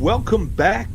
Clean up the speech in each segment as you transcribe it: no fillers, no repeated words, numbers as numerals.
Welcome back.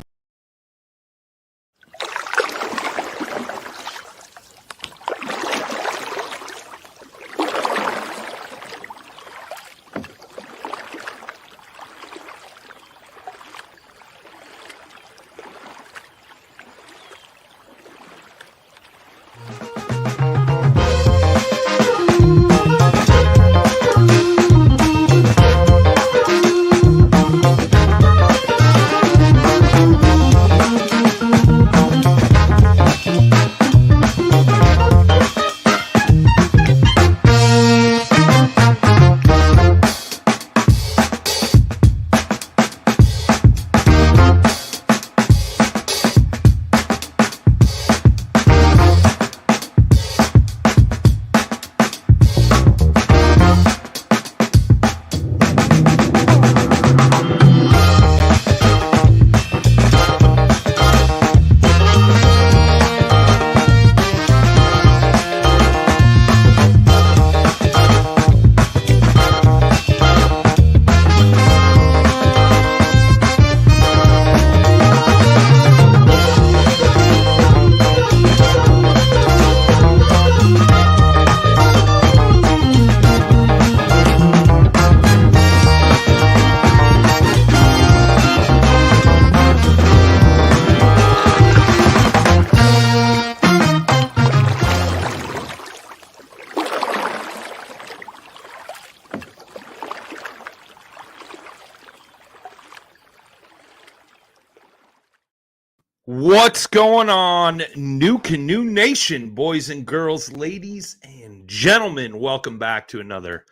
What's going on, NuCanoe Nation, boys and girls, ladies and gentlemen? Welcome back to another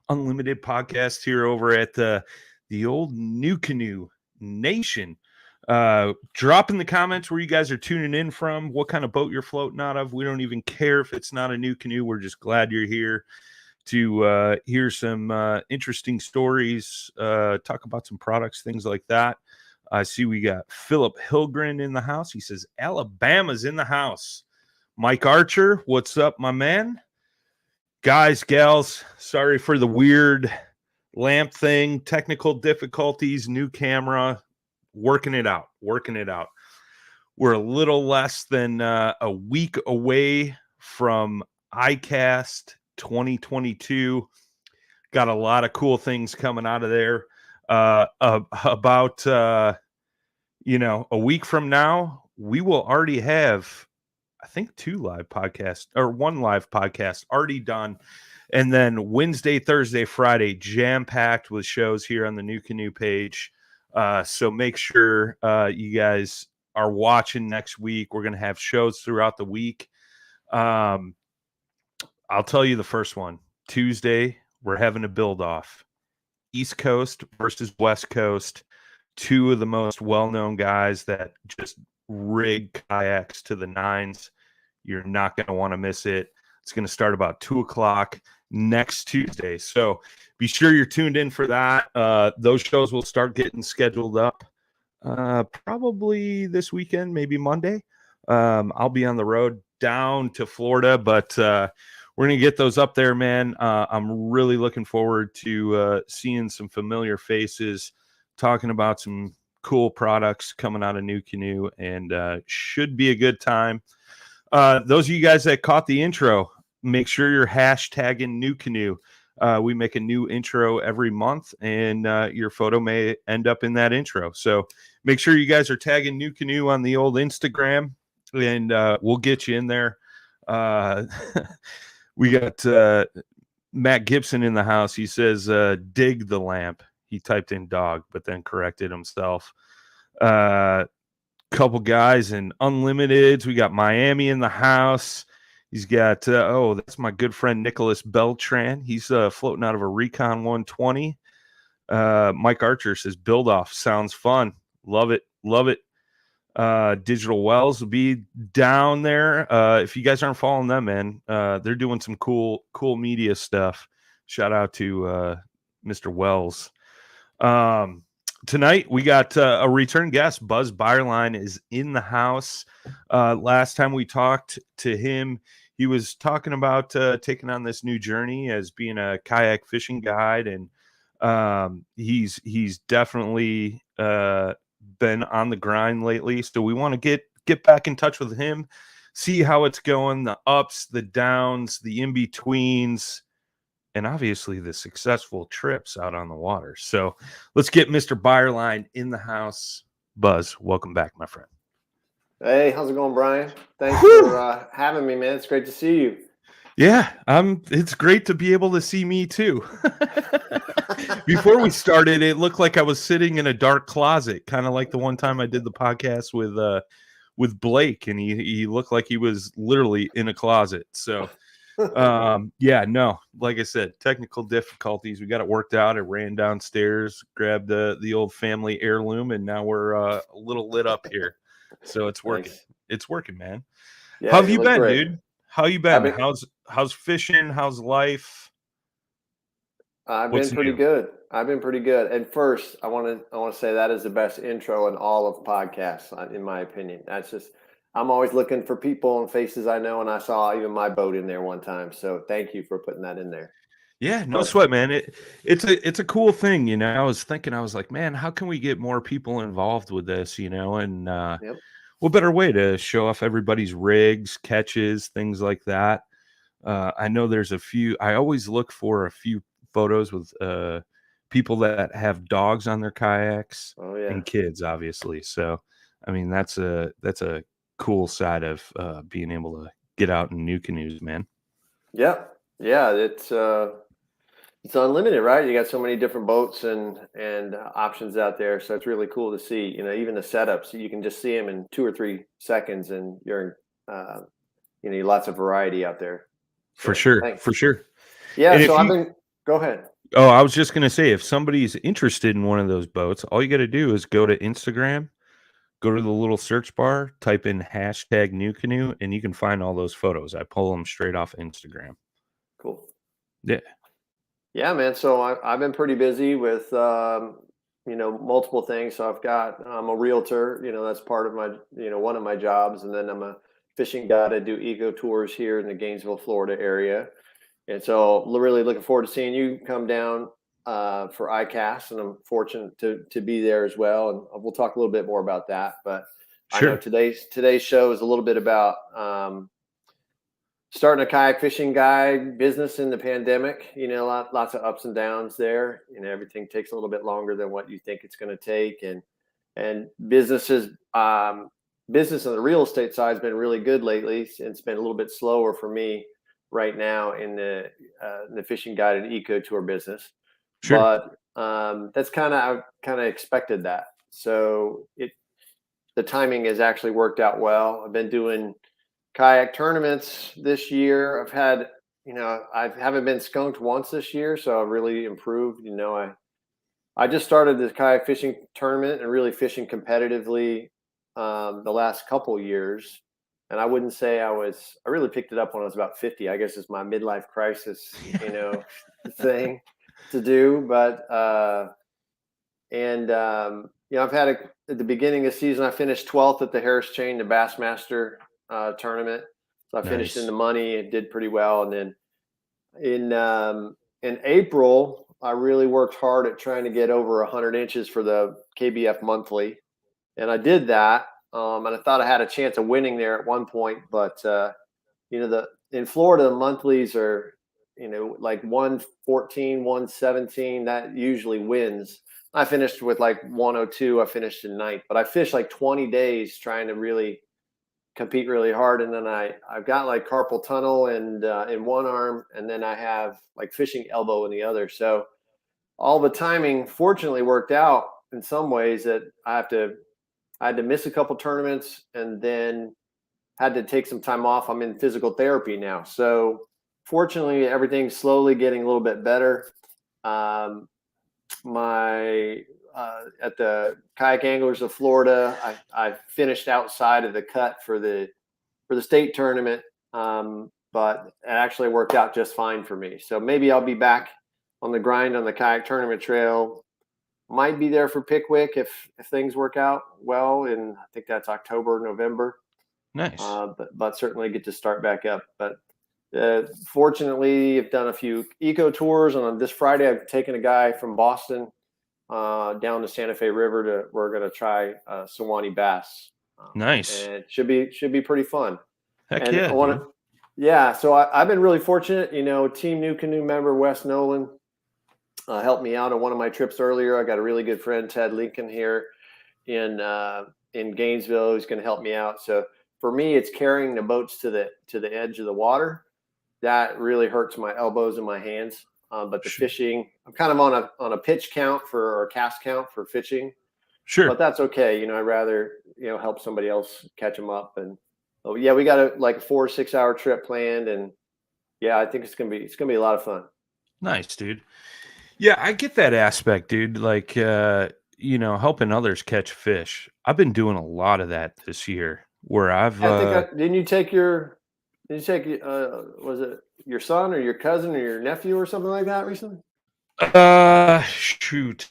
Unlimited podcast here over at the old NuCanoe Nation. Drop in the comments where you guys are tuning in from, what kind of boat you're floating out of. We don't even care if it's not a NuCanoe. We're just glad you're here to hear some interesting stories, talk about some products, things like that. I see we got Philip Hilgren in the house. He says, Alabama's in the house. Mike Archer, what's up, my man? Guys, gals, sorry for the weird lamp thing, technical difficulties, new camera, working it out. We're a little less than a week away from ICAST 2022. Got a lot of cool things coming out of there. About a week from now, we will already have, I think, one live podcast already done. And then Wednesday, Thursday, Friday, jam-packed with shows here on the NuCanoe page. So make sure you guys are watching next week. We're going to have shows throughout the week. I'll tell you the first one. Tuesday, we're having a build-off. East Coast versus West Coast, two of the most well-known guys that just rig kayaks to the nines. You're not going to want to miss it. It's going to start about 2:00 next Tuesday. So be sure you're tuned in for that. Those shows will start getting scheduled up probably this weekend, maybe Monday. I'll be on the road down to Florida, but we're going to get those up there, man. I'm really looking forward to seeing some familiar faces, talking about some cool products coming out of NuCanoe, and should be a good time. Those of you guys that caught the intro, make sure you're hashtagging NuCanoe. We make a new intro every month, and your photo may end up in that intro. So make sure you guys are tagging NuCanoe on the old Instagram, and we'll get you in there. We got Matt Gibson in the house. He says, dig the lamp. He typed in dog, but then corrected himself. Couple guys in Unlimiteds. We got Miami in the house. He's got, that's my good friend Nicholas Beltran. He's floating out of a Recon 120. Mike Archer says, build off. Sounds fun. Love it. Digital Wells will be down there. If you guys aren't following them, man, they're doing some cool media stuff. Shout out to Mr. Wells. Tonight we got a return guest. Buz Bireline is in the house. Last time we talked to him, he was talking about taking on this new journey as being a kayak fishing guide, and he's definitely been on the grind lately, so we want to get back in touch with him, see how it's going, the ups, the downs, the in-betweens, and obviously the successful trips out on the water. So let's get Mr. Bireline in the house. Buz, welcome back, my friend. Hey, how's it going, Brian? Thanks for having me, man. It's great to see you. Yeah, it's great to be able to see me too. Before we started, it looked like I was sitting in a dark closet, kind of like the one time I did the podcast with Blake, and he looked like he was literally in a closet. So yeah, no, like I said, technical difficulties. We got it worked out. I ran downstairs, grabbed the old family heirloom, and now we're a little lit up here. So it's working. Nice. It's working, man. Yeah, How have you been, great. dude? How you been? How's fishing? How's life? I've been pretty good. And first, I want to say that is the best intro in all of podcasts, in my opinion. That's just, I'm always looking for people and faces I know, and I saw even my boat in there one time. So thank you for putting that in there. Yeah, no sweat, man. It's a cool thing, you know. I was like, man, how can we get more people involved with this, you know? And Yep. what better way to show off everybody's rigs, catches, things like that. I know there's a few. I always look for a few photos with people that have dogs on their kayaks and kids, obviously. So, I mean, that's a cool side of being able to get out in NuCanoes, man. Yeah, it's unlimited, right? You got so many different boats and options out there, so it's really cool to see. You know, even the setups, you can just see them in 2 or 3 seconds, and you're, lots of variety out there. For sure. Yeah. So go ahead. Oh, I was just gonna say, if somebody's interested in one of those boats, all you got to do is go to Instagram, go to the little search bar, type in #NuCanoe, and you can find all those photos. I pull them straight off Instagram. Cool. Yeah. Yeah, man. So I've been pretty busy with, multiple things. So I'm a realtor, that's part of my, one of my jobs. And then I'm a fishing guide. I do eco tours here in the Gainesville, Florida area. And so really looking forward to seeing you come down for ICAST. And I'm fortunate to be there as well. And we'll talk a little bit more about that. But sure. I know today's show is a little bit about starting a kayak fishing guide business in the pandemic. Lots of ups and downs there. Everything takes a little bit longer than what you think it's going to take, and business on the real estate side has been really good lately. It's been a little bit slower for me right now in the fishing guide and eco tour business. Sure. But that's I kind of expected that. So the timing has actually worked out well. I've been doing kayak tournaments this year. I haven't been skunked once this year, so I've really improved. I just started this kayak fishing tournament and really fishing competitively the last couple years. And I wouldn't say I really picked it up when I was about 50. I guess it's my midlife crisis, thing to do. But I've had at the beginning of the season, I finished 12th at the Harris Chain, the Bassmaster tournament. So I finished in the money and did pretty well. And then in April, I really worked hard at trying to get over 100 inches for the KBF monthly. And I did that. And I thought I had a chance of winning there at one point, but in Florida, the monthlies are, like 114, 117, that usually wins. I finished with like 102. I finished in ninth, but I fished like 20 days trying to really compete really hard. And then I've got like carpal tunnel and in one arm, and then I have like fishing elbow in the other. So all the timing fortunately worked out in some ways that I had to miss a couple tournaments and then had to take some time off. I'm in physical therapy now. So fortunately, everything's slowly getting a little bit better. At the Kayak Anglers of Florida, I finished outside of the cut for the state tournament, but it actually worked out just fine for me. So maybe I'll be back on the grind on the kayak tournament trail. Might be there for Pickwick if things work out well, and I think that's October, November. Nice. But certainly get to start back up. But fortunately, I've done a few eco tours, and on this Friday, I've taken a guy from Boston down the Santa Fe River we're going to try Sewanee bass. Nice. And it should be pretty fun. Heck And yeah, I want dude. to, yeah. So I've been really fortunate. Team NuCanoe member Wes Nolan helped me out on one of my trips earlier. I got a really good friend, Ted Lincoln, here in Gainesville, who's going to help me out. So for me, it's carrying the boats to the edge of the water. That really hurts my elbows and my hands. But the fishing, I'm kind of on a pitch count or cast count for fishing. Sure. But that's okay. I'd rather help somebody else catch them up. And yeah, we got a 4 or 6 hour trip planned, and yeah, I think it's gonna be a lot of fun. Nice, dude. Yeah, I get that aspect, dude. Like, helping others catch fish. I've been doing a lot of that this year where I've, I think didn't you take was it your son or your cousin or your nephew or something like that recently? shoot.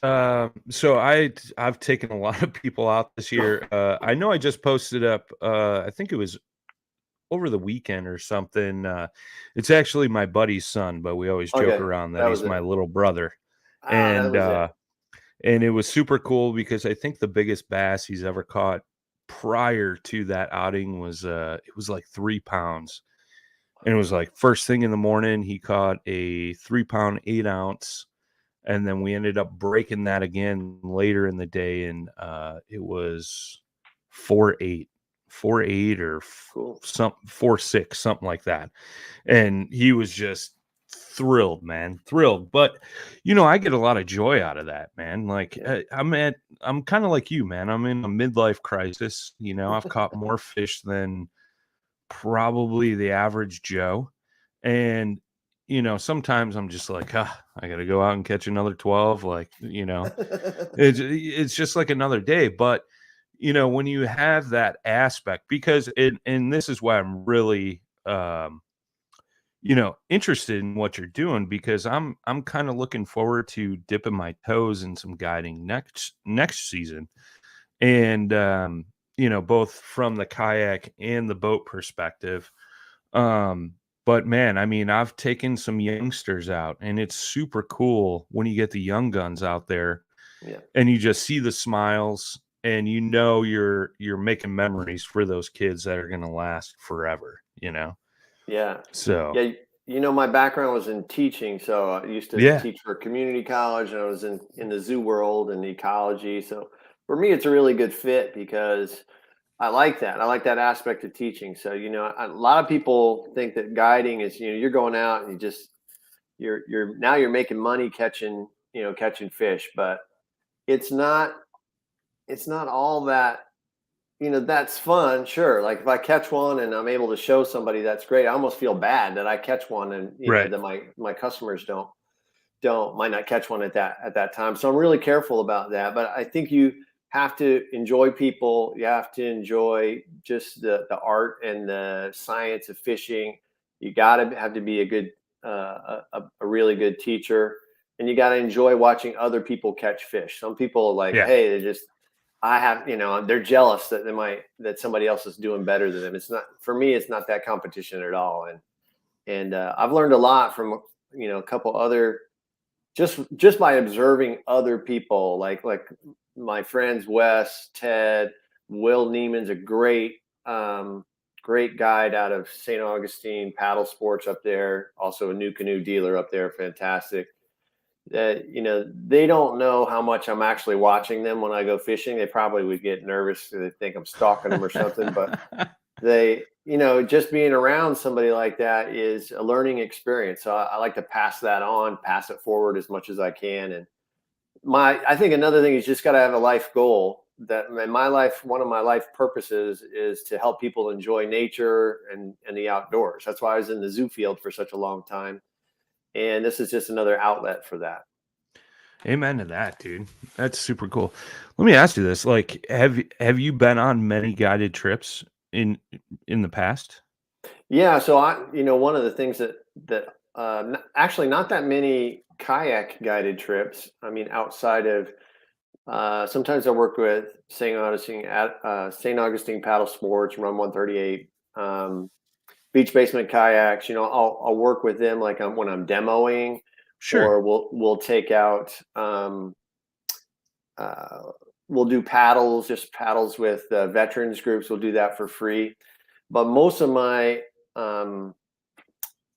So I've taken a lot of people out this year. I know I just posted up, I think it was over the weekend or something. It's actually my buddy's son, but we always joke Okay, around that that he's was my it. little brother. That And, was it. and it was super cool because I think the biggest bass he's ever caught prior to that outing was, it was like 3 pounds. And it was like first thing in the morning, he caught a 3 pound, 8 ounce. And then we ended up breaking that again later in the day. And, it was 4.8, 4.8 or Cool. 4.6, something like that. And he was just thrilled, man, thrilled. But I get a lot of joy out of that, man. Like, Yeah. I'm kind of like you, man. I'm in a midlife crisis. I've caught more fish than probably the average Joe. And sometimes I'm just like, I gotta go out and catch another 12. Like, it's just like another day. But when you have that aspect, because and this is why I'm really interested in what you're doing, because I'm kind of looking forward to dipping my toes in some guiding next season. And both from the kayak and the boat perspective. But man, I mean, I've taken some youngsters out, and it's super cool when you get the young guns out there Yeah. and you just see the smiles, and you're making memories for those kids that are going to last forever. Yeah. So, Yeah. My background was in teaching. So I used to yeah. teach for community college, and I was in the zoo world and ecology. So for me, it's a really good fit because I like that. I like that aspect of teaching. So, a lot of people think that guiding is, you're going out and you're making money catching fish, but it's not, all that. That's fun, sure. Like if I catch one and I'm able to show somebody, that's great. I almost feel bad that I catch one and Right. that my customers might not catch one at that time. So I'm really careful about that. But I think you have to enjoy people. You have to enjoy just the art and the science of fishing. You got to have to be a good a really good teacher, and you got to enjoy watching other people catch fish. Some people like, Yeah. hey, they're jealous that somebody else is doing better than them. It's not, for me, it's not that competition at all. And I've learned a lot from a couple other, just by observing other people, like my friends Wes, Ted, Will Neiman's a great guide out of St. Augustine Paddle Sports up there, also a NuCanoe dealer up there, fantastic. That they don't know how much I'm actually watching them when I go fishing. They probably would get nervous. They think I'm stalking them or something, but just being around somebody like that is a learning experience. So I like to pass that on, pass it forward as much as I can. And I think another thing is just got to have a life goal. That in my life, one of my life purposes is to help people enjoy nature and the outdoors. That's why I was in the zoo field for such a long time. And this is just another outlet for that. Amen to that, dude. That's super cool. Let me ask you this. Like, have you been on many guided trips in the past? Yeah, so one of the things that actually not that many kayak guided trips. I mean, outside of sometimes I work with St. Augustine Paddle Sports, Run 138, Beach Basement Kayaks. I'll work with them like when I'm demoing, Sure. or we'll take out we'll do paddles, just paddles with veterans groups. We'll do that for free. But most of my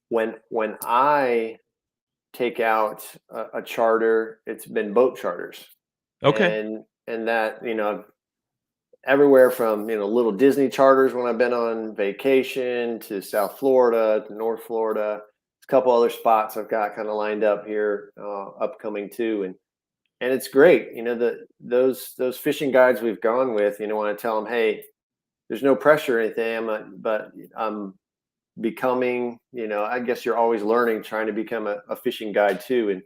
when I take out a charter, it's been boat charters. Okay. And that, everywhere from, little Disney charters when I've been on vacation to South Florida, to North Florida, a couple other spots I've got kind of lined up here, upcoming too. And it's great. Those fishing guides we've gone with, when I tell them, hey, there's no pressure or anything, but I'm becoming, I guess you're always learning, trying to become a fishing guide too. And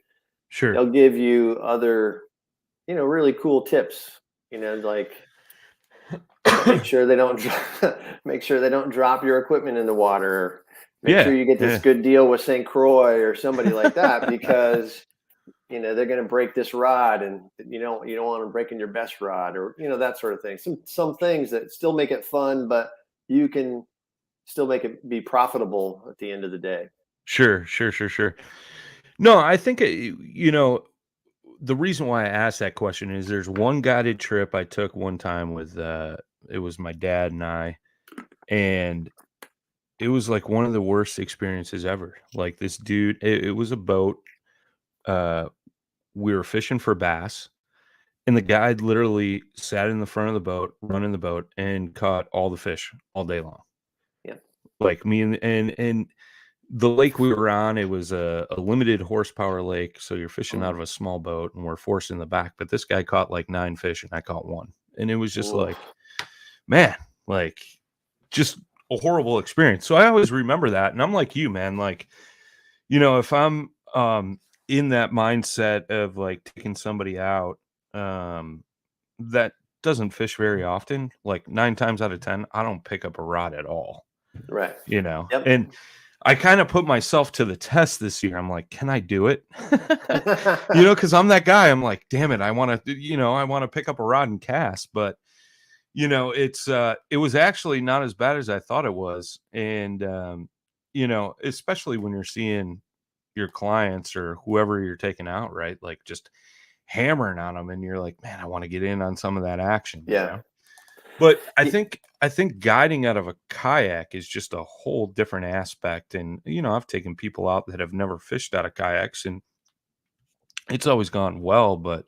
Sure. they'll give you other, really cool tips, like make sure they don't drop your equipment in the water. Make sure you get this good deal with St. Croix or somebody like that, because they're going to break this rod, and you don't want them breaking your best rod, or that sort of thing. Some things that still make it fun, but you can still make it be profitable at the end of the day. Sure. No, I think the reason why I asked that question is there's one guided trip I took one time with it was my dad and I, and it was like one of the worst experiences ever. Like this dude, it was a boat. We were fishing for bass, and the guide literally sat in the front of the boat, running the boat, and caught all the fish all day long. Yeah. Like me and the lake we were on, it was a limited horsepower lake, so you're fishing out of a small boat, and we're forced in the back. But this guy caught like 9 fish, and I caught 1, and it was just like, man, like just a horrible experience. So I always remember that, and I'm like you, man. Like, if I'm in that mindset of like taking somebody out that doesn't fish very often, like 9 times out of 10, I don't pick up a rod at all. Right. Yep. And I kind of put myself to the test this year. I'm like, can I do it? Because I'm that guy. I'm like, damn it, I want to pick up a rod and cast, but it was actually not as bad as I thought it was. And especially when you're seeing your clients or whoever you're taking out, right? Like just hammering on them, and you're like, man, I want to get in on some of that action. Yeah. But I think guiding out of a kayak is just a whole different aspect. And I've taken people out that have never fished out of kayaks, and it's always gone well. But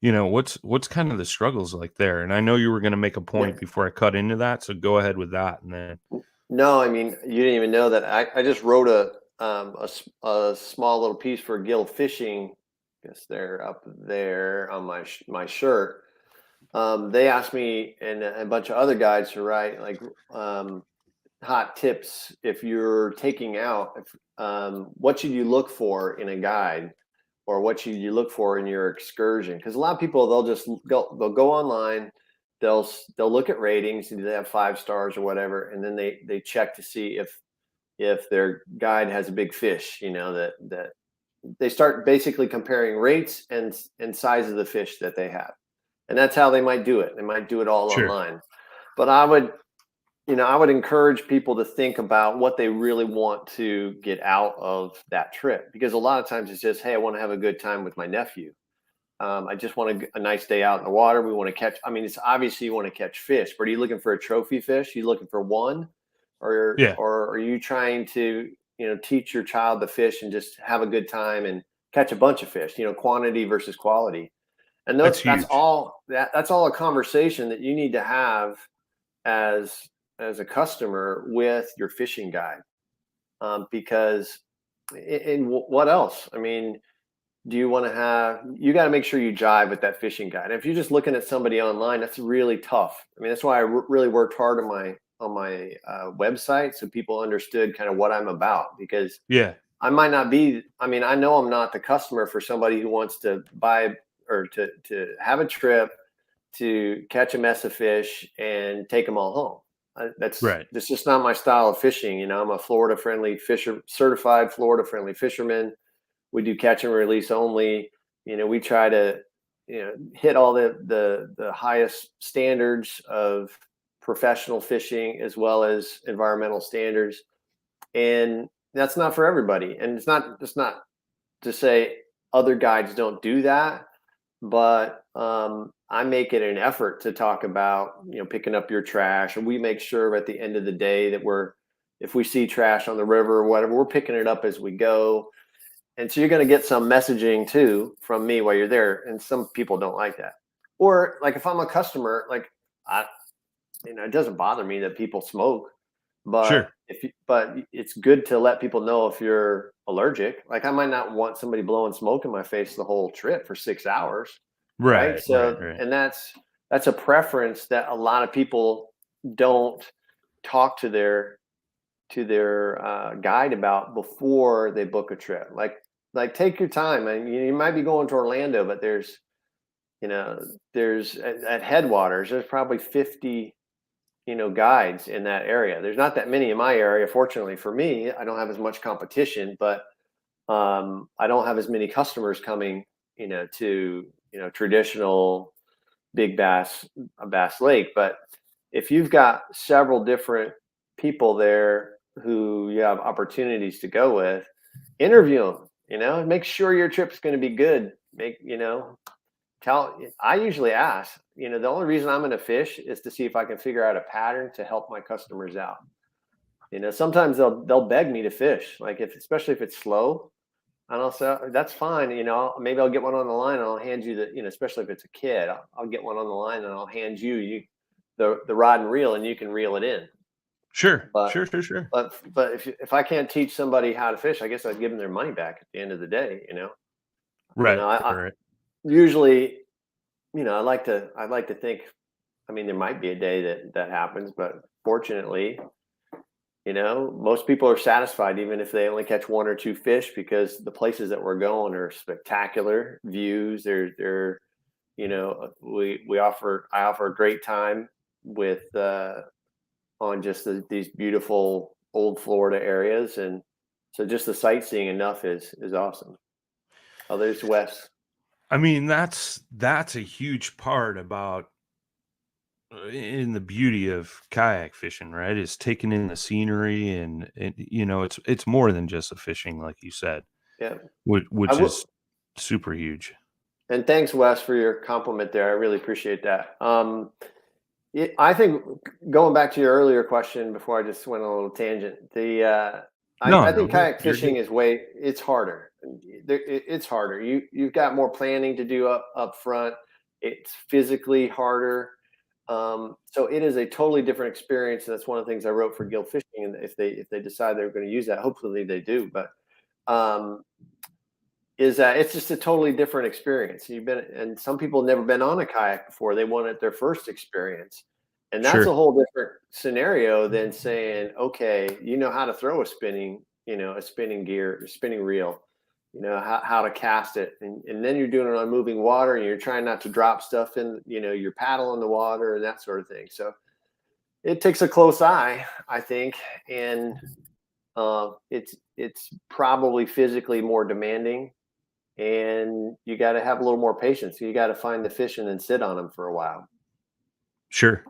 what's kind of the struggles like there? And I know you were going to make a point before I cut into that, so go ahead with that. And then no, I mean, you didn't even know that I just wrote a small little piece for Guild Fishing. I guess they're up there on my shirt. They asked me and a bunch of other guys to write like hot tips if you're taking out. What should you look for in a guide, or what should you look for in your excursion? Because a lot of people, they'll go online, they'll look at ratings, and do they have 5 stars or whatever, and then they check to see if their guide has a big fish. That they start basically comparing rates and size of the fish that they have. And that's how they might do it. They might do it all online. But I would encourage people to think about what they really want to get out of that trip. Because a lot of times it's just, hey, I want to have a good time with my nephew. I just want a nice day out in the water. We want to catch, it's obviously you want to catch fish, but are you looking for a trophy fish? Are you looking for one? Or are you trying to, teach your child to fish and just have a good time and catch a bunch of fish, quantity versus quality? And that's all a conversation that you need to have as a customer with your fishing guide. Because what else? Do you want to you got to make sure you jive with that fishing guide. And if you're just looking at somebody online, that's really tough. That's why I really worked hard on my website, so people understood kind of what I'm about, because I might not be, I know I'm not the customer for somebody who wants to buy or to have a trip to catch a mess of fish and take them all home. That's just not my style of fishing. I'm a certified Florida friendly fisherman. We do catch and release only. We try to, hit all the highest standards of professional fishing as well as environmental standards. And that's not for everybody. And it's not to say other guides don't do that, but I make it an effort to talk about, picking up your trash, and we make sure at the end of the day that if we see trash on the river or whatever, we're picking it up as we go. And so you're going to get some messaging too from me while you're there. And some people don't like that. Or like if I'm a customer, like it doesn't bother me that people smoke, but Sure. but it's good to let people know if you're allergic. Like I might not want somebody blowing smoke in my face the whole trip for 6 hours. Right. Right. So, and that's a preference that a lot of people don't talk to their guide about before they book a trip. Like take your time. And you might be going to Orlando, but there's at Headwaters, there's probably 50 guides in that area. There's not that many in my area. Fortunately for me, I don't have as much competition, but I don't have as many customers coming to traditional big bass lake. But if you've got several different people there who you have opportunities to go with, interview them, make sure your trip's going to be good. I usually ask, the only reason I'm going to fish is to see if I can figure out a pattern to help my customers out. Sometimes they'll beg me to fish, like especially if it's slow, and I'll say that's fine. Maybe I'll get one on the line and I'll hand you especially if it's a kid, I'll get one on the line and I'll hand you the rod and reel, and you can reel it in. Sure. But Sure. but if I can't teach somebody how to fish, I guess I'd give them their money back at the end of the day. Right. I usually, I'd like to think, there might be a day that happens, but fortunately, most people are satisfied even if they only catch one or two fish, because the places that we're going are spectacular views. I offer a great time with on just these beautiful old Florida areas, and so just the sightseeing enough is awesome. Oh, there's Wes. That's a huge part about in the beauty of kayak fishing, right? Is taking in the scenery, and it's more than just the fishing, like you said. Yeah, Which is super huge. And thanks, Wes, for your compliment there. I really appreciate that. I think going back to your earlier question before I just went on a little tangent, I think kayak fishing it's harder. It's harder. You've got more planning to do up front. It's physically harder. So it is a totally different experience. And that's one of the things I wrote for Gill Fishing. And if they decide they're going to use that, hopefully they do. But is that it's just a totally different experience. And some people have never been on a kayak before. They want it their first experience. And that's a whole different scenario than saying, okay, how to throw a spinning gear, a spinning reel, how to cast it. And then you're doing it on moving water, and you're trying not to drop stuff in, your paddle in the water and that sort of thing. So it takes a close eye, I think. And it's probably physically more demanding, and you got to have a little more patience. You got to find the fish and then sit on them for a while. Sure.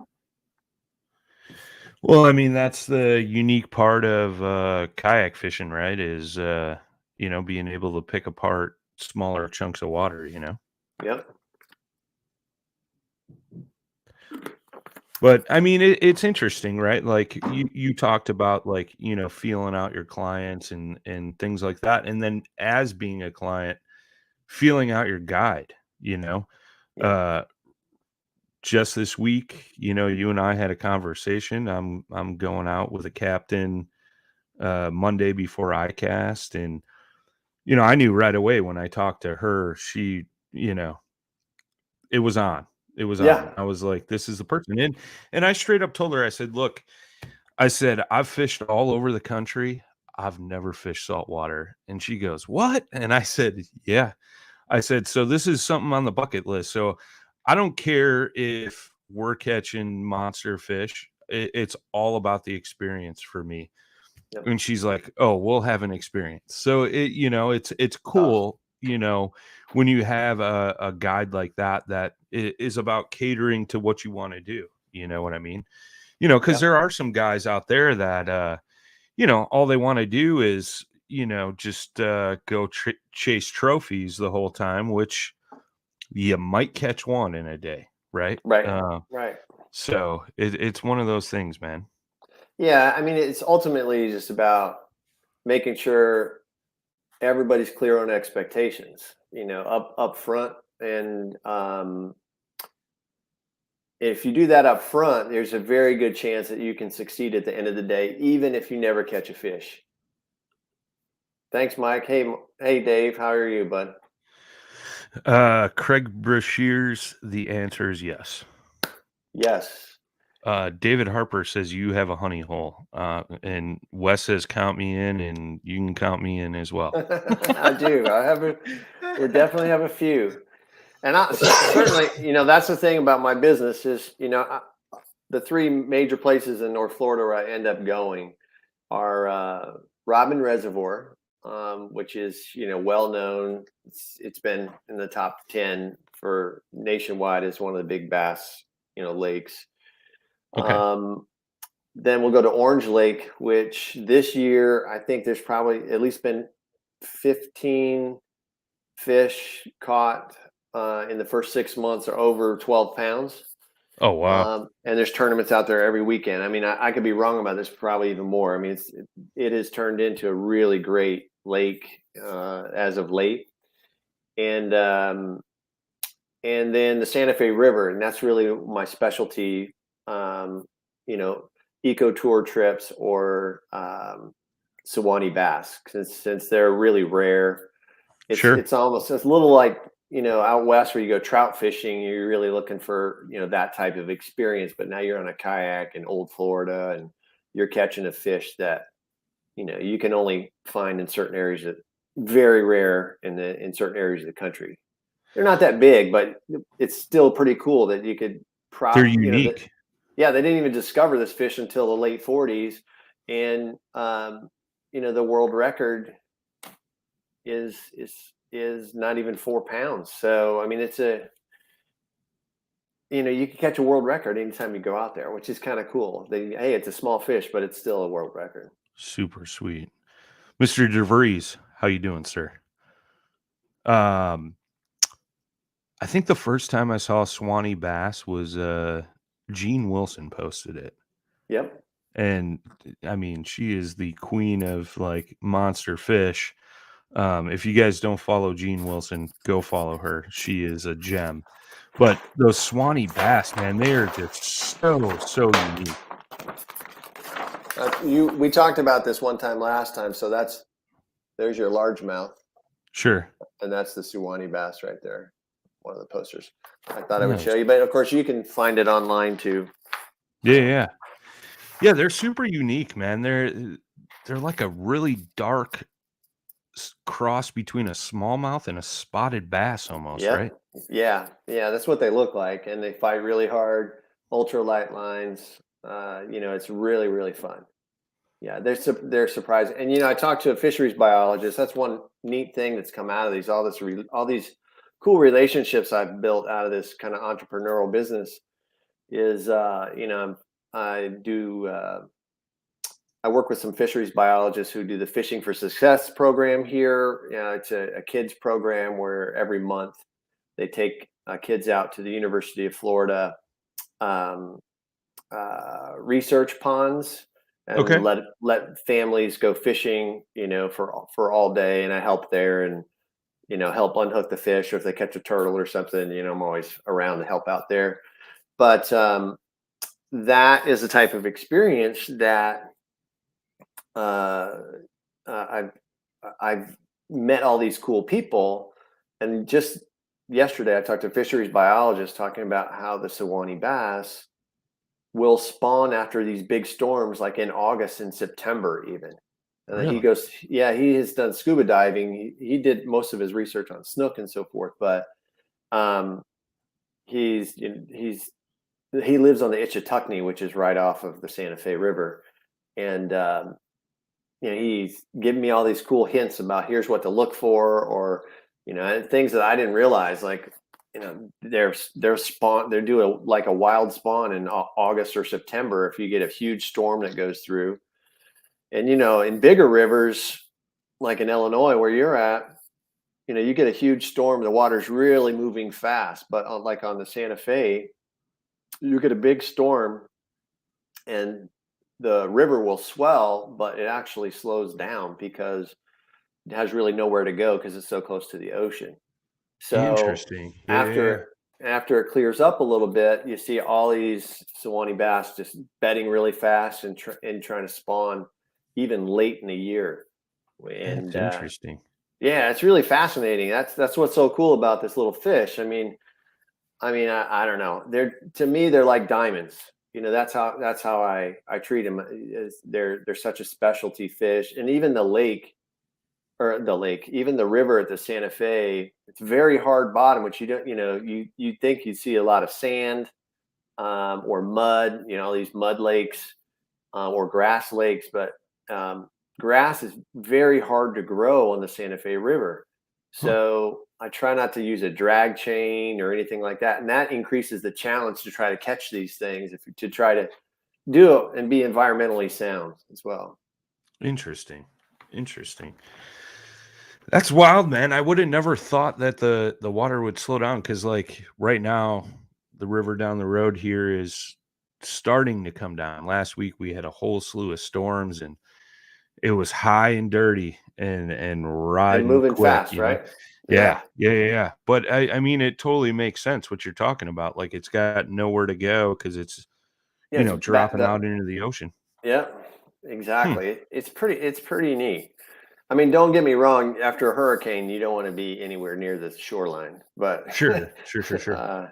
Well, that's the unique part of kayak fishing, right? Is being able to pick apart smaller chunks of water, Yep. But it's interesting, right? Like you talked about, like, feeling out your clients and things like that. And then as being a client, feeling out your guide, Yep. just this week, you and I had a conversation. I'm going out with a captain Monday before I cast, and I knew right away when I talked to her, she, it was on. It was on. I was like, this is the person. And I straight up told her, I said, look, I said, I've fished all over the country. I've never fished saltwater. And she goes, what? And I said, yeah. I said, so this is something on the bucket list. So I don't care if we're catching monster fish. It's all about the experience for me. Yep. And she's like, oh, we'll have an experience. So it's cool, when you have a guide like that is about catering to what you want to do. You know what I mean? Because there are some guys out there that, all they want to do is, just go chase trophies the whole time, which you might catch one in a day, right? Right. So it's one of those things, man. Yeah, I mean, it's ultimately just about making sure everybody's clear on expectations, up front. And if you do that up front, there's a very good chance that you can succeed at the end of the day, even if you never catch a fish. Thanks, Mike. Hey, Dave. How are you, bud? Craig Brashears, the answer is yes. Yes. David Harper says you have a honey hole. And Wes says count me in, and you can count me in as well. I do. We definitely have a few. And certainly, that's the thing about my business is, the three major places in North Florida where I end up going are Robin Reservoir, which is, well known. It's been in the top 10 for nationwide as one of the big bass, lakes. Okay. Then we'll go to Orange Lake, which this year I think there's probably at least been 15 fish caught in the first 6 months are over 12 pounds. Oh, wow. And there's tournaments out there every weekend. I mean, I could be wrong about this, probably even more. I mean, it has turned into a really great lake as of late. And then the Santa Fe River, and that's really my specialty. Eco tour trips or Sewanee bass, since they're really rare. It's Sure. almost, it's a little like, out west where you go trout fishing, you're really looking for, that type of experience. But now you're on a kayak in Old Florida and you're catching a fish that, you can only find in certain areas, that very rare in certain areas of the country. They're not that big, but it's still pretty cool that you could They're unique. yeah, they didn't even discover this fish until the late 40s. And, the world record is not even 4 pounds. So, I mean, it's you can catch a world record anytime you go out there, which is kind of cool. Hey, it's a small fish, but it's still a world record. Super sweet. Mr. DeVries, how you doing, sir? I think the first time I saw Swanee bass was Gene Wilson posted it. Yep. And I mean, she is the queen of like monster fish. If you guys don't follow Gene Wilson, go follow her. She is a gem. But those Swanee bass, man, they are just so unique. We talked about this one time last time. So there's your largemouth. Sure. And that's the Sewanee bass right there. One of the posters. I thought I would show you, but of course you can find it online too. Yeah. They're super unique, man. They're like a really dark cross between a smallmouth and a spotted bass almost, Yep. right? Yeah, that's what they look like, and they fight really hard, ultralight lines. It's really, really fun. Yeah, they're surprising. And I talked to a fisheries biologist. That's one neat thing that's come out of these all these cool relationships I've built out of this kind of entrepreneurial business. Is I work with some fisheries biologists who do the Fishing for Success program here. It's a kids program where every month they take kids out to the University of Florida research ponds and let families go fishing, for all day. And I help there and, help unhook the fish, or if they catch a turtle or something, I'm always around to help out there. But that is the type of experience that I've met all these cool people. And just yesterday, I talked to a fisheries biologist talking about how the Sewanee bass will spawn after these big storms, like in August and September, even. And then he goes, yeah, he has done scuba diving. He did most of his research on snook and so forth, but he lives on the Ichetuckney, which is right off of the Santa Fe River, and he's giving me all these cool hints about here's what to look for, or things that I didn't realize, like they're due like a wild spawn in August or September if you get a huge storm that goes through. And in bigger rivers like in Illinois where you're at, you get a huge storm, the water's really moving fast. But like on the Santa Fe, you get a big storm and the river will swell, but it actually slows down because it has really nowhere to go because it's so close to the ocean. So Interesting. Yeah. after it clears up a little bit, you see all these Sewanee bass just bedding really fast and trying to spawn even late in the year. That's And interesting. yeah, it's really fascinating. That's what's so cool about this little fish. I don't know. To me, they're like diamonds. That's how I treat them. They're such a specialty fish, and even even the river at the Santa Fe, it's very hard bottom, which you don't, you think you'd see a lot of sand, or mud, these mud lakes, or grass lakes, but grass is very hard to grow on the Santa Fe River. Huh. So I try not to use a drag chain or anything like that. And that increases the challenge to try to catch these things, to try to do it and be environmentally sound as well. Interesting. That's wild, man. I would have never thought that the water would slow down because, like, right now, the river down the road here is starting to come down. Last week we had a whole slew of storms, and it was high and dirty and And riding moving quick, fast, you know? right? Yeah, Yeah. yeah. But I mean, it totally makes sense what you're talking about. Like, it's got nowhere to go because it's, Yeah. It's dropping out into the ocean. yeah, Hmm. exactly. It's pretty neat. I mean, don't get me wrong, after a hurricane, you don't want to be anywhere near the shoreline, but Sure. uh,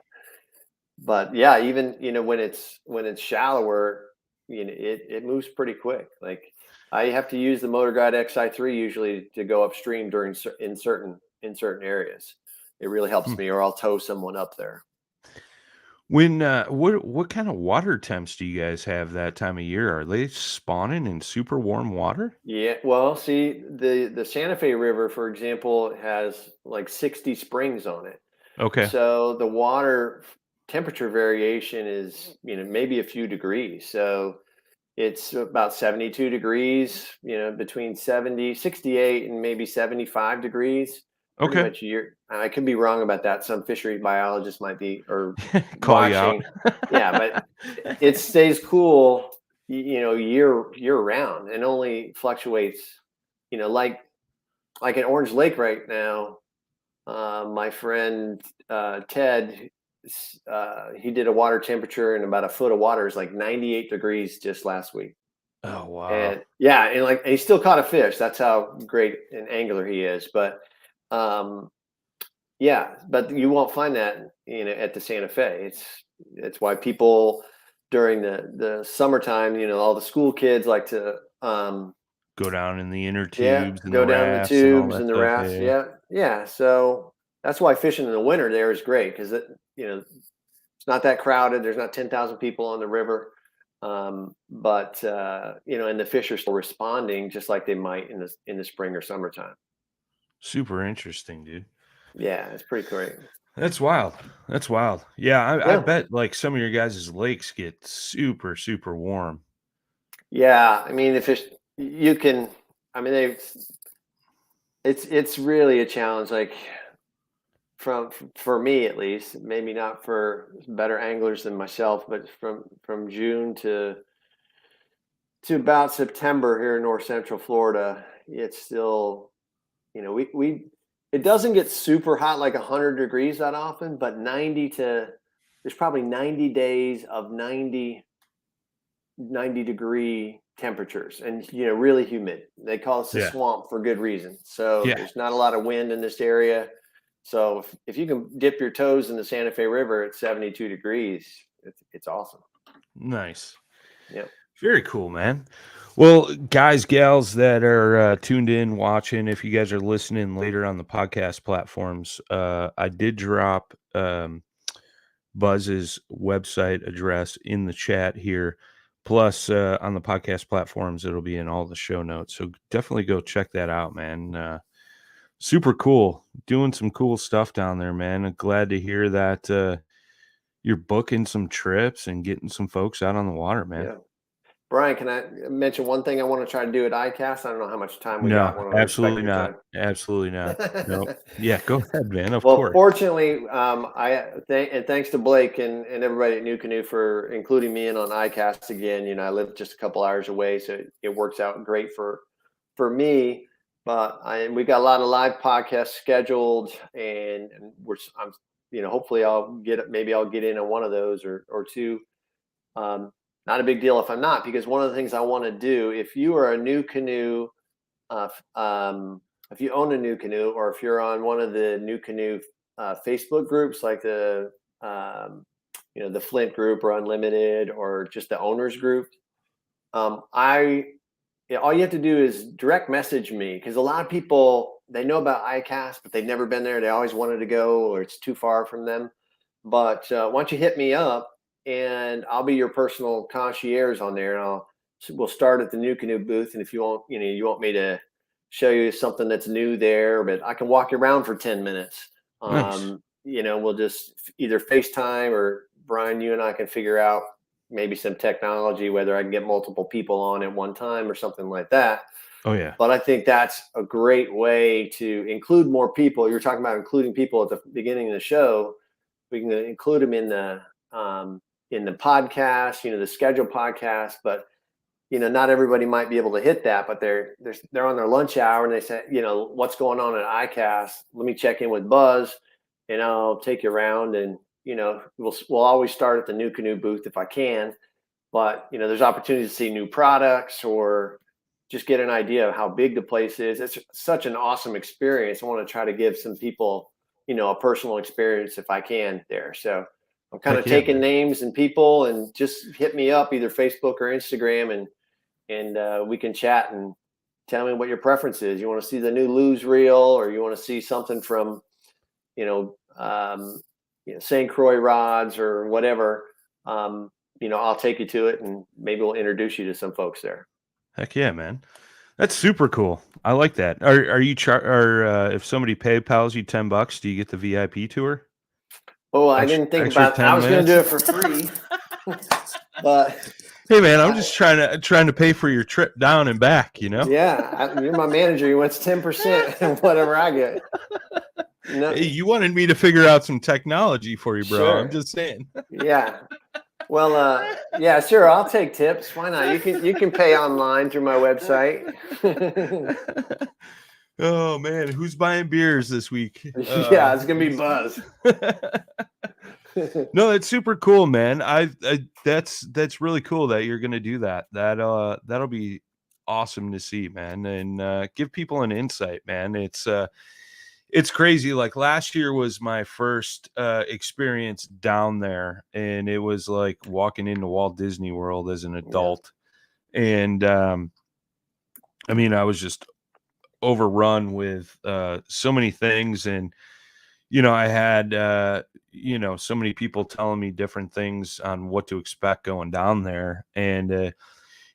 but yeah, even when it's shallower, it moves pretty quick. Like I have to use the Motor Guide XI3 usually to go upstream in certain areas. It really helps Hmm. me, or I'll tow someone up there. When what kind of water temps do you guys have that time of year? Are they spawning in super warm water? Yeah, well, see, the Santa Fe River, for example, has like 60 springs on it. Okay. So the water temperature variation is, maybe a few degrees. So it's about 72 degrees, between 70, 68, and maybe 75 degrees. Pretty Okay. much year. I could be wrong about that. Some fishery biologists might be or Call you out. watching. Yeah, but it stays cool, year round, and only fluctuates, like in Orange Lake right now. My friend Ted, he did a water temperature in about a foot of water is like 98 degrees just last week. Oh, wow. And yeah, and he still caught a fish. That's how great an angler he is. But um, yeah, but you won't find that at the Santa Fe. It's why people during the summertime, all the school kids like to Go down in the inner yeah, tubes and the go down the rafts and all tubes that and the stuff. rafts. Yeah. Yeah, yeah. So that's why fishing in the winter there is great because it's not that crowded. There's not 10,000 people on the river, but and the fish are still responding just like they might in the spring or summertime. Super interesting, dude. Yeah, it's pretty great. That's wild. Yeah, I Yeah, bet like some of your guys' lakes get super warm. yeah. I mean, the fish you can. I mean, it's really a challenge. Like for me at least, maybe not for better anglers than myself, but from June to about September here in North Central Florida, it's still, we it doesn't get super hot like 100 degrees that often, but there's probably 90 days of 90 degree temperatures and really humid. They call us the Yeah. swamp for good reason. So Yeah. there's not a lot of wind in this area. So if you can dip your toes in the Santa Fe River at 72 degrees, it's awesome. Nice. Yeah. Very cool, man. Well, guys, gals that are tuned in, watching, if you guys are listening later on the podcast platforms, I did drop Buzz's website address in the chat here. Plus, on the podcast platforms, it'll be in all the show notes. So definitely go check that out, man. Super cool. Doing some cool stuff down there, man. I'm glad to hear that you're booking some trips and getting some folks out on the water, man. Yeah. Brian, can I mention one thing I want to try to do at ICAST? I don't know how much time we got. No, I want to respect absolutely your not. time. Absolutely not. No. Yeah, go ahead, man. Of Well, course. fortunately, and thanks to Blake and everybody at NuCanoe for including me in on ICAST again. You know, I live just a couple hours away, so it works out great for me. But we got a lot of live podcasts scheduled, and I'm hopefully maybe I'll get in on one of those or two. Not a big deal if I'm not, because one of the things I want to do, if you are a NuCanoe, if you own a NuCanoe, or if you're on one of the NuCanoe Facebook groups, like the the Flint group or Unlimited, or just the owners group, all you have to do is direct message me, because a lot of people, they know about ICAST, but they've never been there. They always wanted to go, or it's too far from them. But why don't you hit me up, and I'll be your personal concierge on there, and we'll start at the NuCanoe booth. And if you want me to show you something that's new there, but I can walk you around for 10 minutes. Nice. We'll just either FaceTime, or Brian, you and I can figure out maybe some technology, whether I can get multiple people on at one time or something like that. Oh yeah. But I think that's a great way to include more people. You're talking about including people at the beginning of the show. We can include them in the podcast, the scheduled podcast. But not everybody might be able to hit that. But they're on their lunch hour, and they say, what's going on at ICAST? Let me check in with Buz, and I'll take you around. And we'll always start at the NuCanoe booth if I can. But there's opportunities to see new products, or just get an idea of how big the place is. It's such an awesome experience. I want to try to give some people, a personal experience if I can there. So I'm kind of taking names and people, and just hit me up, either Facebook or Instagram, and we can chat and tell me what your preference is. You want to see the new Lose Reel, or you want to see something from, St. Croix rods or whatever. I'll take you to it, and maybe we'll introduce you to some folks there. Heck yeah, man. That's super cool. I like that. Are you if somebody PayPals you $10, do you get the VIP tour? Oh, I didn't think about. I was going to do it for free. But hey, man, I'm just trying to pay for your trip down and back. Yeah, you're my manager. You want 10% whatever I get. No. Hey, you wanted me to figure out some technology for you, bro. Sure. I'm just saying. Yeah. Well, yeah, sure. I'll take tips. Why not? You can pay online through my website. Oh man, who's buying beers this week? Yeah, it's gonna be Buz. No, it's super cool, man. That's really cool that you're gonna do that. That'll be awesome to see, man, and give people an insight, man. It's crazy. Like last year was my first experience down there, and it was like walking into Walt Disney World as an adult. Yeah. And I mean, I was just overrun with so many things, and I had so many people telling me different things on what to expect going down there. And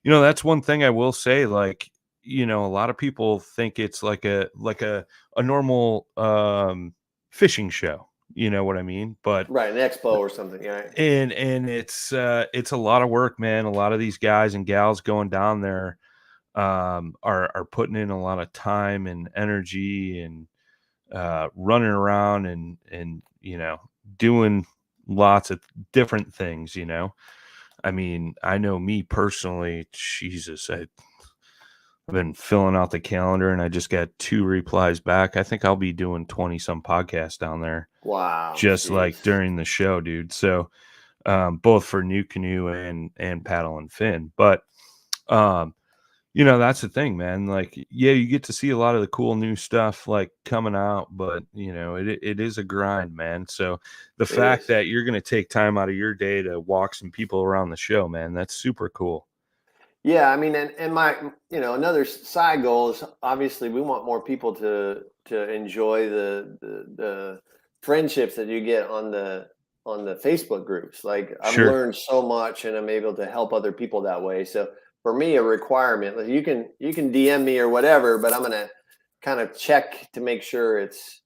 that's one thing I will say, like, a lot of people think it's like a normal fishing show, you know what I mean? But right, an expo or something, yeah. And it's a lot of work, man. A lot of these guys and gals going down there are putting in a lot of time and energy, and running around and doing lots of different things. I mean, I know me personally, Jesus, I've been filling out the calendar, and I just got 2 replies back. I think I'll be doing 20 some podcasts down there. Wow. Just like during the show, dude. So both for NuCanoe and Paddle and Fin. But that's the thing, man. Like, yeah, you get to see a lot of the cool new stuff like coming out, but it is a grind, man. So the fact that you're going to take time out of your day to walk some people around the show, man, that's super cool. Yeah, I mean, and my, another side goal is, obviously we want more people to enjoy the friendships that you get on the Facebook groups. Like, I've learned so much, and I'm able to help other people that way. So for me, a requirement, like, you can DM me or whatever, but I'm going to kind of check to make sure it's,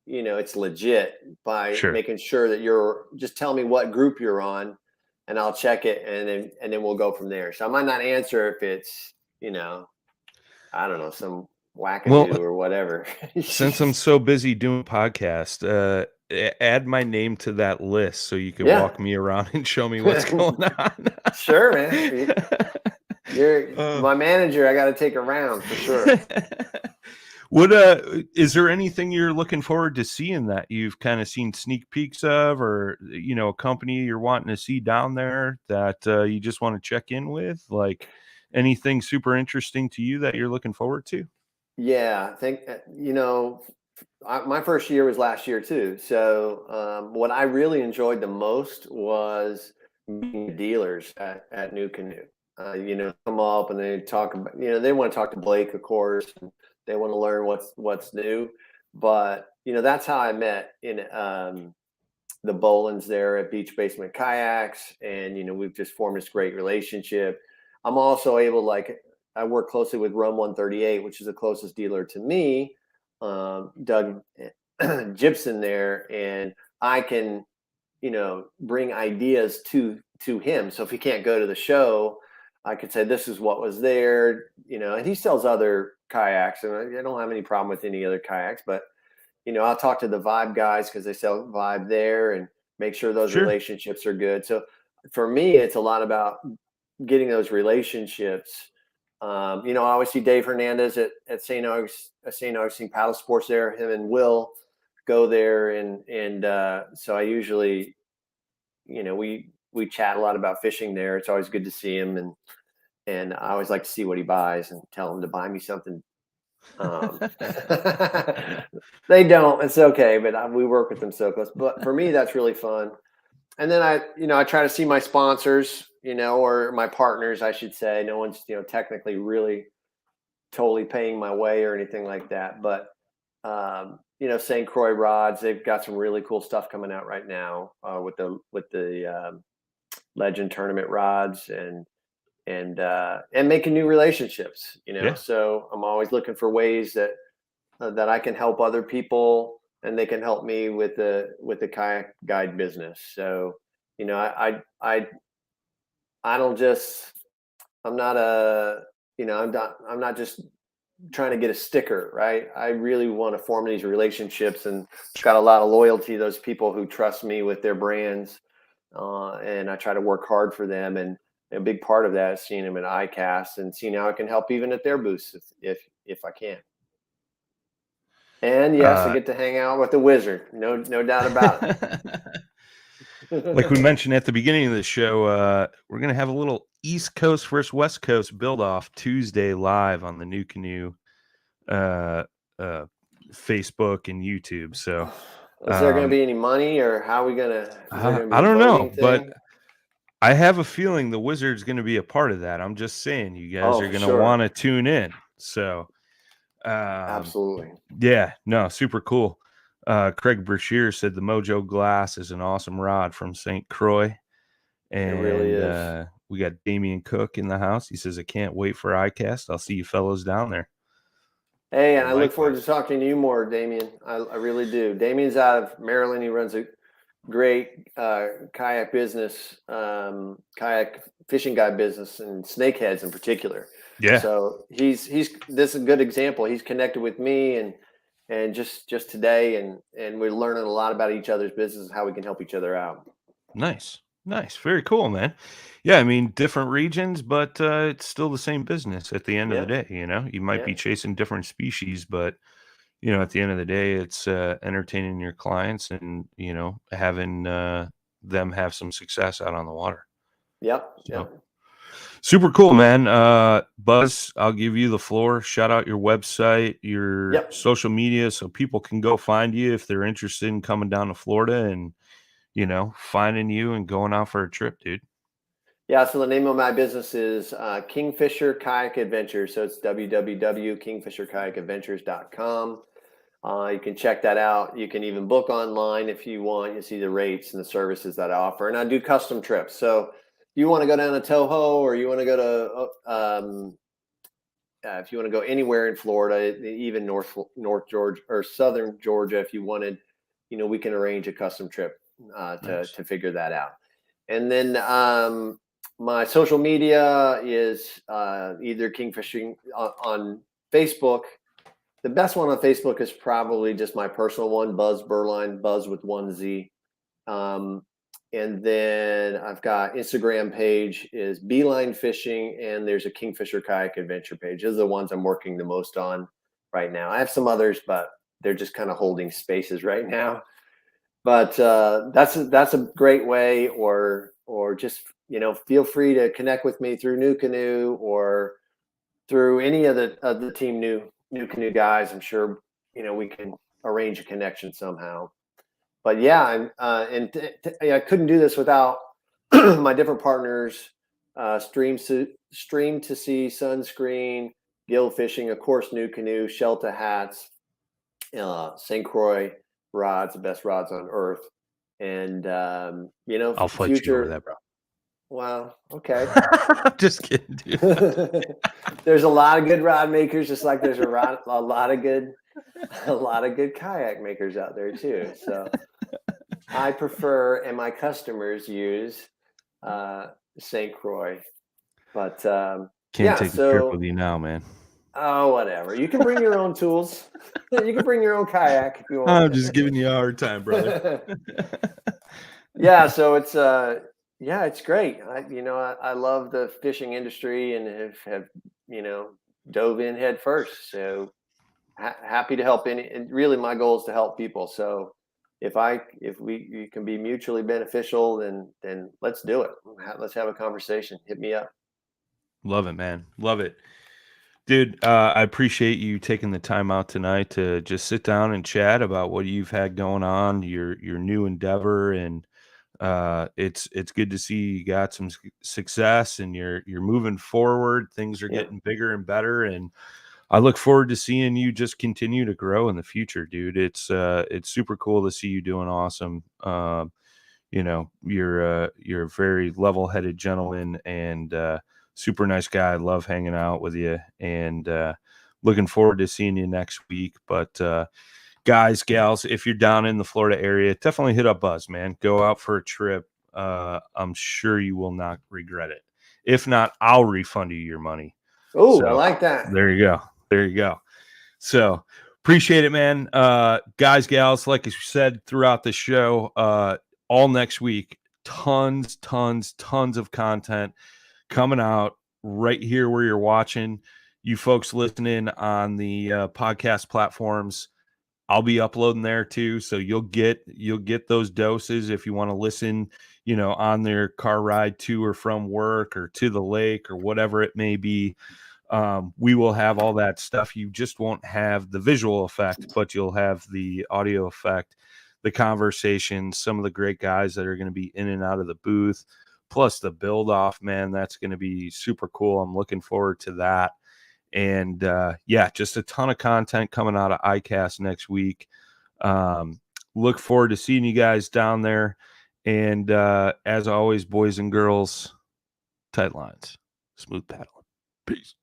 it's legit by making sure that just tell me what group you're on. and I'll check it, and then we'll go from there. So I might not answer if it's, I don't know, some Well, wackadoo or whatever. since I'm so busy doing podcast, add my name to that list so you can Yeah. walk me around and show me what's going on. Sure, man. You're Uh, my manager. I got to take around for sure. what is there anything you're looking forward to seeing that you've kind of seen sneak peeks of, or a company you're wanting to see down there that you just want to check in with? Like anything super interesting to you that you're looking forward to? Yeah, I think my first year was last year too. So what I really enjoyed the most was meeting dealers at NuCanoe. Come up and they talk about, they want to talk to Blake, of course, and they want to learn what's new. But that's how I met in the Bolins there at Beach Basement Kayaks, and we've just formed this great relationship. I'm also able, like, I work closely with Rum 138, which is the closest dealer to me, Doug Gibson there, and I can bring ideas to him. So if he can't go to the show, I could say this is what was there, and he sells other kayaks, and I don't have any problem with any other kayaks, but I'll talk to the Vibe guys because they sell Vibe there and make sure those Sure. relationships are good. So for me, it's a lot about getting those relationships. I always see Dave Hernandez at St. Augustine Paddle Sports there. Him and Will go there, and so I usually, we chat a lot about fishing there. It's always good to see him, and I always like to see what he buys and tell him to buy me something. They don't. It's okay, but we work with them so close. But for me, that's really fun. And then I try to see my sponsors, or my partners, I should say. No one's, technically really totally paying my way or anything like that. But St. Croix rods, they've got some really cool stuff coming out right now with the Legend tournament rods and making new relationships. Yeah. So I'm always looking for ways that I can help other people and they can help me with the kayak guide business. So, I don't just, I'm not I'm not just trying to get a sticker, right? I really want to form these relationships and got a lot of loyalty to those people who trust me with their brands. And I try to work hard for them. And a big part of that is seeing them at ICAST and seeing how I can help even at their booths if I can. And yes, I Uh, get to hang out with the wizard. No doubt about like we it. mentioned at the beginning of the show, we're going to have a little East Coast versus West Coast build off Tuesday live on the NuCanoe uh, uh, Facebook and YouTube. So Is there going to be any money, or how are we gonna? Is there going to I be a don't know, voting but thing? I have a feeling the Wizard's going to be a part of that. I'm just saying, you guys Oh, are for going to want sure, to tune in. So, um, absolutely. yeah, no, super cool. Craig Brashear said the Mojo Glass is an awesome rod from St. Croix. It really And is. we got Damian Cook in the house. He says, I can't wait for ICAST. I'll see you fellows down there. Hey, and Well, I look forward to likewise. talking to you more, Damien. I really do. Damien's out of Maryland. He runs a great kayak business, kayak fishing guide business, and snakeheads in particular. Yeah, So he's this is a good example. He's connected with me and just today, and we're learning a lot about each other's business and how we can help each other out. nice. Nice. Very cool, man. Yeah, I mean, different regions, but it's still the same business at the end of the Yeah, day. You might yeah, be chasing different species, but, at the end of the day, it's entertaining your clients and, having them have some success out on the water. yep, So. yep, Super cool, man. Buzz, I'll give you the floor. Shout out your website, your yep. social media, so people can go find you if they're interested in coming down to Florida and, finding you and going out for a trip, dude. Yeah, so the name of my business is Kingfisher Kayak Adventures. So it's www.kingfisherkayakadventures.com. You can check that out. You can even book online if you want. You see the rates and the services that I offer. And I do custom trips. So you want to go down to Toho, or you want to go to if you want to go anywhere in Florida, even North Georgia or Southern Georgia, if you wanted, we can arrange a custom trip Nice. to figure that out. And then my social media is either Kingfishing on Facebook. The best one on Facebook is probably just my personal one, Buz Bireline, Buz with 1Z. And then I've got Instagram page is Beeline Fishing, and there's a Kingfisher Kayak Adventure page. Those are the ones I'm working the most on right now. I have some others, but they're just kind of holding spaces right now. But that's a great way, or just feel free to connect with me through NuCanoe or through any of the team NuCanoe guys. I'm sure we can arrange a connection somehow. But yeah, I couldn't do this without my different partners, Stream to Sea, Sunscreen, Gill Fishing, of course, NuCanoe, Shelter hats, St. Croix rods, the best rods on earth, and I'll fight you over that, bro. Well, okay. Just kidding, dude. There's a lot of good rod makers, just like there's a lot of good kayak makers out there too. So I prefer, and my customers use St. Croix, but can't take a trip with you now, man. Oh, whatever. You can bring your own tools. You can bring your own kayak if you want. I'm just giving you a hard time, brother. Yeah, so it's it's great. I love the fishing industry and have dove in head first. So happy to help and really my goal is to help people. So if we can be mutually beneficial, then let's do it. Let's have a conversation. Hit me up. Love it, man. Love it. Dude, I appreciate you taking the time out tonight to just sit down and chat about what you've had going on, your new endeavor, and it's good to see you got some success and you're moving forward. Things are getting bigger and better, and I look forward to seeing you just continue to grow in the future, dude. It's super cool to see you doing awesome. You're a very level-headed gentleman and super nice guy. I love hanging out with you, and looking forward to seeing you next week. But guys, gals, if you're down in the Florida area, definitely hit up Buz, man. Go out for a trip. I'm sure you will not regret it. If not, I'll refund you your money. Oh, so, I like that. There you go. There you go. So appreciate it, man. Guys, gals, like I said throughout the show, all next week, tons of content coming out right here where you're watching. You folks listening on the podcast platforms, I'll be uploading there too, so you'll get those doses if you want to listen, on their car ride to or from work or to the lake or whatever it may be. We will have all that stuff. You just won't have the visual effect, but you'll have the audio effect, the conversations, some of the great guys that are going to be in and out of the booth, plus the build off, man. That's going to be super cool. I'm looking forward to that. And just a ton of content coming out of ICAST next week. Look forward to seeing you guys down there. And as always, boys and girls, tight lines, smooth paddling. Peace.